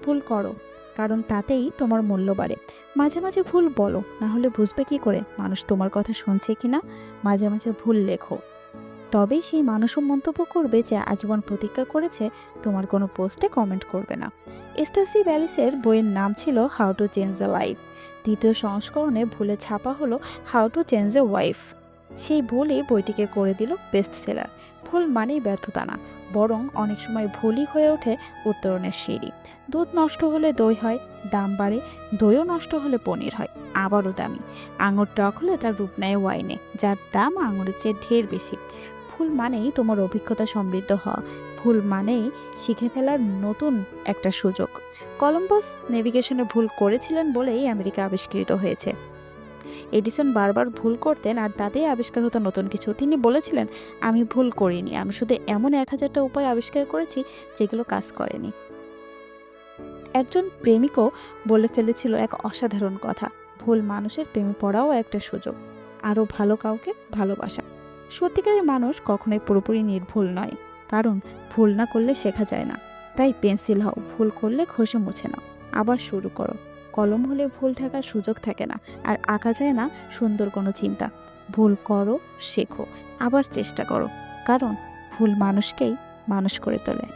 ভুল করো, কারণ তাতেই তোমার মূল্য বাড়ে। মাঝে মাঝে ভুল বলো, না হলে বুঝবে কি করে মানুষ তোমার কথা শুনছে কিনা। মাঝে মাঝে ভুল লেখো, তবেই সেই মানুষও মন্তব্য করবে যে আজীবন প্রতিজ্ঞা করেছে তোমার কোনো পোস্টে কমেন্ট করবে না। স্টাসি ব্যালিসের বইয়ের নাম ছিল how to change A life. দ্বিতীয় সংস্করণে ভুলে ছাপা হলো how to change a wife. সেই ভুলই বইটিকে করে দিল বেস্ট সেলার। ভুল মানেই ব্যর্থতা না, বরং অনেক সময় ভুলই হয়ে ওঠে উত্তরণের সিঁড়ি। দুধ নষ্ট হলে দই হয়, দাম বাড়ে। দইও নষ্ট হলে পনির হয়, আবারও দামি। আঙুর টক হলে তার রূপ নেয় ওয়াইনে, যার দাম আঙুরের চেয়ে ঢের বেশি। ভুল মানেই তোমার অভিজ্ঞতা সমৃদ্ধ হওয়া। ভুল মানেই শিখে ফেলার নতুন একটা সুযোগ। কলম্বাস নেভিগেশনে ভুল করেছিলেন বলেই আমেরিকা আবিষ্কৃত হয়েছে। এডিসন বারবার ভুল করতেন আর তাতেই আবিষ্কার হতো নতুন কিছু। তিনি বলেছিলেন, আমি ভুল করিনি, আমি শুধু এমন 1000টা উপায় আবিষ্কার করেছি যেগুলো কাজ করেনি। একজন প্রেমিকও বলে ফেলেছিল এক অসাধারণ কথা, ভুল মানুষের প্রেমে পড়াও একটা সুযোগ, আরও ভালো কাউকে ভালোবাসা। সত্যিকারের মানুষ কখনোই পুরোপুরি নির্ভুল নয়, কারণ ভুল না করলে শেখা যায় না। তাই পেন্সিল হও, ভুল করলে ঘষে মুছে নাও, আবার শুরু করো। কলম হলে ভুল ঢাকার সুযোগ থাকে না, আর আঁকা যায় না সুন্দর কোনো চিন্তা। ভুল করো, শেখো, আবার চেষ্টা করো, কারণ ভুল মানুষকেই মানুষ করে তোলে।